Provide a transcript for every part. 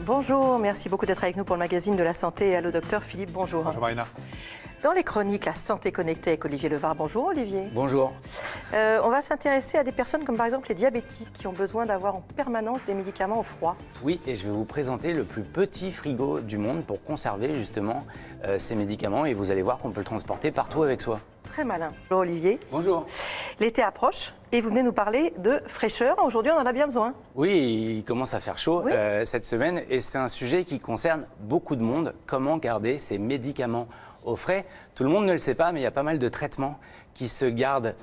Bonjour, merci beaucoup d'être avec nous pour le magazine de la santé. Allô docteur Philippe, bonjour. Bonjour Marina. Dans les chroniques La santé connectée avec Olivier Levard. Bonjour Olivier. Bonjour. On va s'intéresser à des personnes comme par exemple les diabétiques qui ont besoin d'avoir en permanence des médicaments au froid. Oui, et je vais vous présenter le plus petit frigo du monde pour conserver justement ces médicaments et vous allez voir qu'on peut le transporter partout avec soi. Très malin. Bonjour Olivier. Bonjour. L'été approche et vous venez nous parler de fraîcheur. Aujourd'hui on en a bien besoin. Oui, il commence à faire chaud Oui. cette semaine et c'est un sujet qui concerne beaucoup de monde. Comment garder ces médicaments au frais? Tout le monde ne le sait pas, mais il y a pas mal de traitements qui se gardent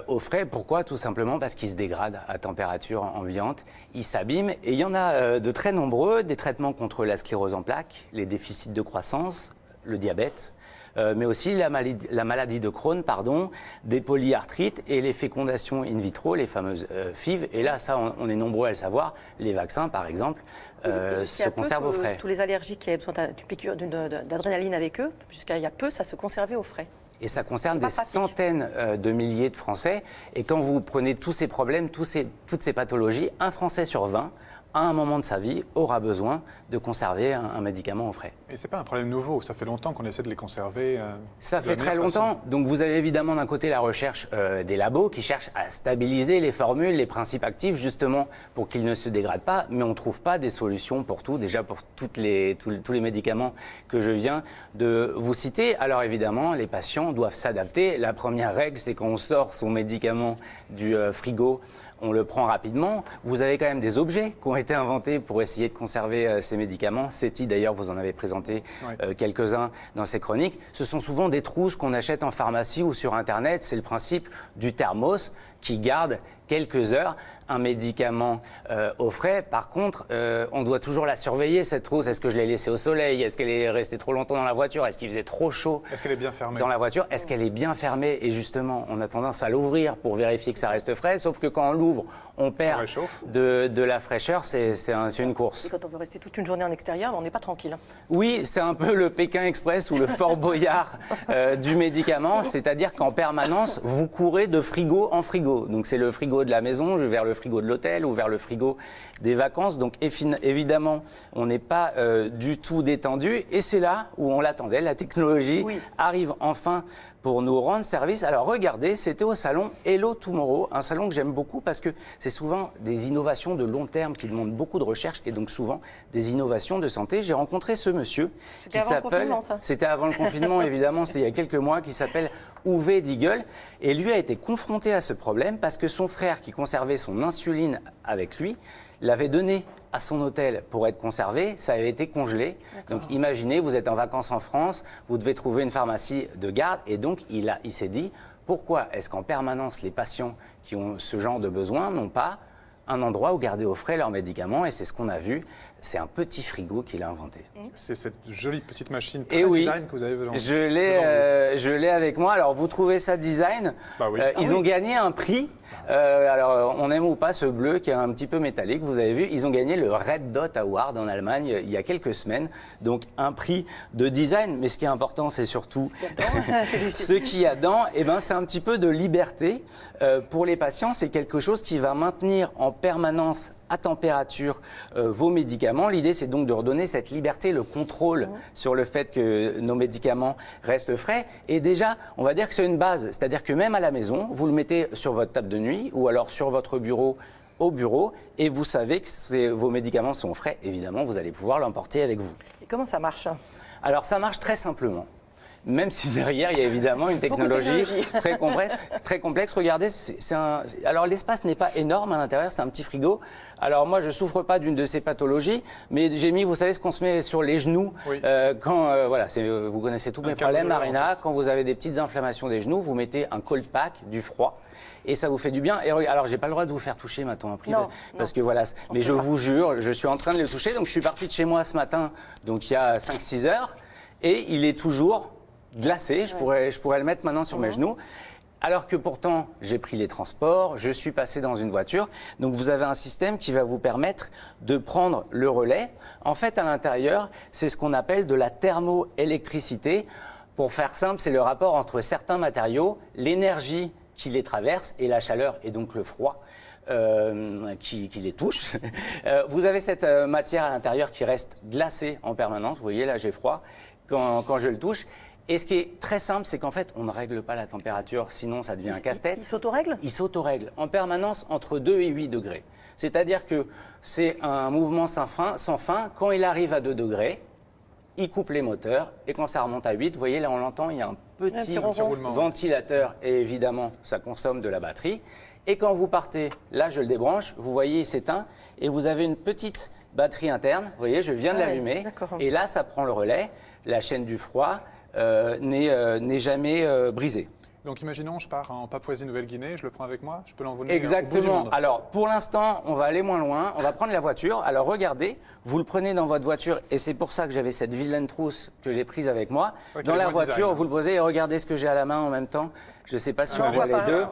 au frais. Pourquoi? Tout simplement parce qu'ils se dégradent à température ambiante, ils s'abîment et il y en a de très nombreux, des traitements contre la sclérose en plaques, les déficits de croissance, le diabète, mais aussi la maladie de Crohn, des polyarthrites et les fécondations in vitro, les fameuses FIV. Et là, ça, on est nombreux à le savoir, les vaccins par exemple se conservent au frais. Tous les allergiques qui avaient besoin d'une piqûre d'adrénaline avec eux, jusqu'à il y a peu, ça se conservait au frais. Et ça concerne des centaines de milliers de Français. Et quand vous prenez tous ces problèmes, toutes ces pathologies, un Français sur 20, à un moment de sa vie, aura besoin de conserver un médicament au frais. Et c'est pas un problème nouveau, ça fait longtemps qu'on essaie de les conserver. Ça fait très longtemps. Donc vous avez évidemment d'un côté la recherche des labos qui cherchent à stabiliser les formules, les principes actifs justement pour qu'ils ne se dégradent pas, mais on ne trouve pas des solutions pour tout, déjà pour tous les médicaments que je viens de vous citer. Alors évidemment, les patients doivent s'adapter. La première règle, c'est quand on sort son médicament du frigo, on le prend rapidement. Vous avez quand même des objets qui ont été inventés pour essayer de conserver ces médicaments. CETI, d'ailleurs, vous en avez présenté quelques-uns dans ces chroniques. Ce sont souvent des trousses qu'on achète en pharmacie ou sur Internet. C'est le principe du thermos qui garde quelques heures un médicament au frais. Par contre, on doit toujours la surveiller, cette trousse. Est-ce que je l'ai laissée au soleil? Est-ce qu'elle est restée trop longtemps dans la voiture? Est-ce qu'il faisait trop chaud? Est-ce qu'elle est bien fermée dans la voiture? Est-ce qu'elle est bien fermée? Et justement, on a tendance à l'ouvrir pour vérifier que ça reste frais. Sauf que quand on l'ouvre, on perd de la fraîcheur. C'est une course. Et quand on veut rester toute une journée en extérieur, on n'est pas tranquille. Oui, c'est un peu le Pékin Express ou le Fort Boyard du médicament. C'est-à-dire qu'en permanence, vous courez de frigo en frigo. Donc c'est le frigo de la maison vers le frigo de l'hôtel ou vers le frigo des vacances. Donc évidemment, on n'est pas du tout détendu. Et c'est là où on l'attendait. La technologie arrive enfin pour nous rendre service. Alors regardez, c'était au salon Hello Tomorrow, un salon que j'aime beaucoup parce que c'est souvent des innovations de long terme qui demandent beaucoup de recherche et donc souvent des innovations de santé. J'ai rencontré ce monsieur qui s'appelle... C'était avant le confinement, évidemment, c'était il y a quelques mois, qui s'appelle Uwe Diegel. Et lui a été confronté à ce problème parce que son frère, qui conservait son insuline avec lui, l'avait donné à son hôtel pour être conservé, ça avait été congelé. Donc imaginez, vous êtes en vacances en France, vous devez trouver une pharmacie de garde et donc il s'est dit, pourquoi est-ce qu'en permanence les patients qui ont ce genre de besoin n'ont pas un endroit où garder au frais leurs médicaments? Et c'est ce qu'on a vu, c'est un petit frigo qu'il a inventé. C'est cette jolie petite machine très design que vous avez devant je l'ai avec moi. Alors vous trouvez ça design? Ils ont gagné un prix. Alors on aime ou pas ce bleu qui est un petit peu métallique, vous avez vu, ils ont gagné le Red Dot Award en Allemagne il y a quelques semaines. Donc un prix de design, mais ce qui est important c'est surtout ce qu'il y a dedans. Et ben, c'est un petit peu de liberté pour les patients. C'est quelque chose qui va maintenir en permanence à température vos médicaments. L'idée, c'est donc de redonner cette liberté, le contrôle sur le fait que nos médicaments restent frais. Et déjà, on va dire que c'est une base. C'est-à-dire que même à la maison, vous le mettez sur votre table de nuit ou alors sur votre bureau, au bureau, et vous savez que vos médicaments sont frais. Évidemment, vous allez pouvoir l'emporter avec vous. Et comment ça marche? Alors, ça marche très simplement. Même si derrière, il y a évidemment une technologie très complexe. Regardez, alors l'espace n'est pas énorme à l'intérieur, c'est un petit frigo. Alors moi, je ne souffre pas d'une de ces pathologies, mais j'ai mis, vous savez, ce qu'on se met sur les genoux. Vous connaissez tous mes problèmes, Marina. Quand vous avez des petites inflammations des genoux, vous mettez un cold pack, du froid, et ça vous fait du bien. Et alors, j'ai pas le droit de vous faire toucher maintenant en privé, parce que voilà. Mais je vous jure, je suis en train de le toucher. Donc je suis parti de chez moi ce matin, donc il y a 5-6 heures, et il est toujours glacé, je pourrais le mettre maintenant sur mes genoux. Alors que pourtant, j'ai pris les transports, je suis passé dans une voiture. Donc vous avez un système qui va vous permettre de prendre le relais. En fait, à l'intérieur, c'est ce qu'on appelle de la thermoélectricité. Pour faire simple, c'est le rapport entre certains matériaux, l'énergie qui les traverse et la chaleur et donc le froid qui les touche. Vous avez cette matière à l'intérieur qui reste glacée en permanence. Vous voyez, là, j'ai froid quand je le touche. Et ce qui est très simple, c'est qu'en fait, on ne règle pas la température, sinon ça devient un casse-tête. Il s'autorègle ? Il s'autorègle en permanence entre 2 et 8 degrés. C'est-à-dire que c'est un mouvement sans fin. Quand il arrive à 2 degrés, il coupe les moteurs. Et quand ça remonte à 8, vous voyez, là, on l'entend, il y a un petit ventilateur. Et évidemment, ça consomme de la batterie. Et quand vous partez, là, je le débranche, vous voyez, il s'éteint. Et vous avez une petite batterie interne. Vous voyez, je viens de l'allumer. Et là, ça prend le relais. La chaîne du froid n'est jamais brisée. Donc imaginons, je pars en Papouasie-Nouvelle-Guinée, je le prends avec moi, je peux l'envoler Exactement. au bout du monde. Alors pour l'instant, on va aller moins loin, on va prendre la voiture. Alors regardez, vous le prenez dans votre voiture et c'est pour ça que j'avais cette vilaine trousse que j'ai prise avec moi. Dans la voiture, vous le posez et regardez ce que j'ai à la main en même temps. Je ne sais pas si on voit les deux.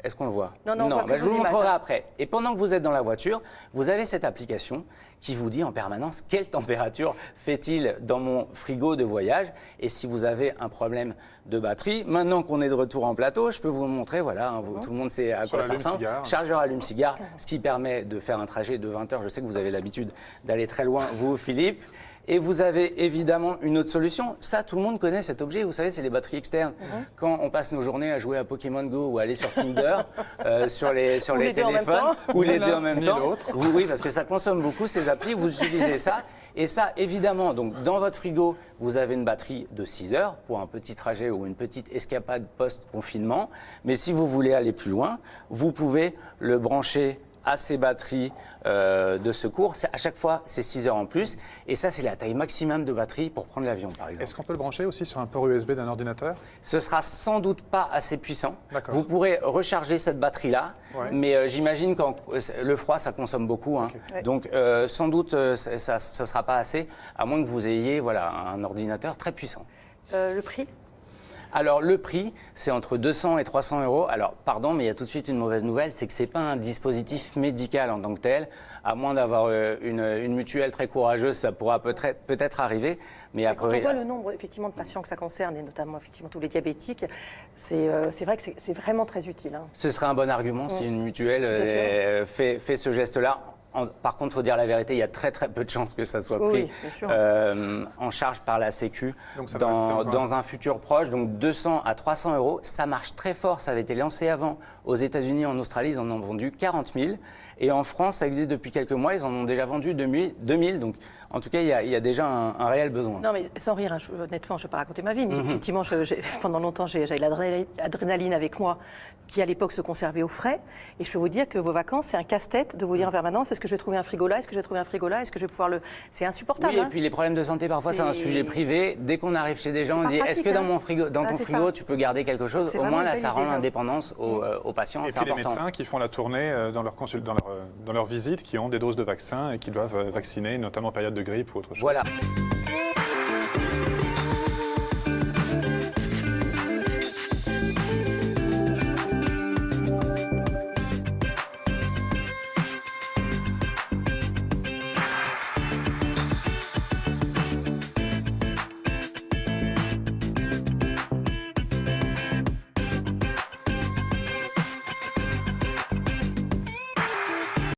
Est-ce qu'on le voit? Non, je vous montrerai après. Et pendant que vous êtes dans la voiture, vous avez cette application qui vous dit en permanence quelle température fait-il dans mon frigo de voyage. Et si vous avez un problème de batterie, maintenant qu'on est de retour en plateau, je peux vous montrer, voilà, tout le monde sait à quoi ça ressemble. Chargeur allume-cigare, ce qui permet de faire un trajet de 20 heures. Je sais que vous avez l'habitude d'aller très loin, vous, Philippe. Et vous avez évidemment une autre solution. Ça, tout le monde connaît cet objet. Vous savez, c'est les batteries externes. Quand on passe nos journées à jouer à Pokémon Go ou à aller sur Tinder, sur les téléphones, ou les deux en même temps. Oui, parce que ça consomme beaucoup ces applis. Vous utilisez ça. Et ça, évidemment, donc dans votre frigo, vous avez une batterie de 6 heures pour un petit trajet ou une petite escapade post-confinement. Mais si vous voulez aller plus loin, vous pouvez le brancher à ces batteries de secours. À chaque fois, c'est 6 heures en plus. Et ça, c'est la taille maximum de batterie pour prendre l'avion, par exemple. Est-ce qu'on peut le brancher aussi sur un port USB d'un ordinateur? Ce sera sans doute pas assez puissant. Vous pourrez recharger cette batterie-là, mais j'imagine que le froid, ça consomme beaucoup. Hein. Donc, sans doute, ça ne sera pas assez, à moins que vous ayez un ordinateur très puissant. Le prix? Alors le prix, c'est entre 200 et 300 euros. Alors pardon, mais il y a tout de suite une mauvaise nouvelle, c'est que c'est pas un dispositif médical en tant que tel. À moins d'avoir une mutuelle très courageuse, ça pourra peut-être arriver. Mais après, quand on voit le nombre effectivement de patients que ça concerne, et notamment effectivement tous les diabétiques, c'est vrai que c'est vraiment très utile. Hein. Ce serait un bon argument si une mutuelle fait ce geste-là. Par contre, il faut dire la vérité, il y a très peu de chances que ça soit pris en charge par la Sécu dans un futur proche. Donc 200 à 300 euros, ça marche très fort. Ça avait été lancé avant aux États-Unis, en Australie, ils en ont vendu 40 000. Et en France, ça existe depuis quelques mois, ils en ont déjà vendu 2000. Donc en tout cas, il y a déjà un réel besoin. Non, mais sans rire, honnêtement, je ne vais pas raconter ma vie, mais effectivement, pendant longtemps, j'avais l'adrénaline avec moi, qui à l'époque se conservait au frais. Et je peux vous dire que vos vacances, c'est un casse-tête de vous dire en permanence, est-ce que je vais trouver un frigo là? Est-ce que je vais trouver un frigo là? Est-ce que je vais pouvoir le... C'est insupportable. Oui, et puis les problèmes de santé, parfois, c'est un sujet privé. Dès qu'on arrive chez des gens, on dit, est-ce que dans ton frigo, tu peux garder quelque chose? Au moins, là, ça rend l'indépendance aux patients. Et puis les médecins qui font la tournée dans leur visite, qui ont des doses de vaccins et qui doivent vacciner, notamment en période de grippe ou autre chose. Voilà.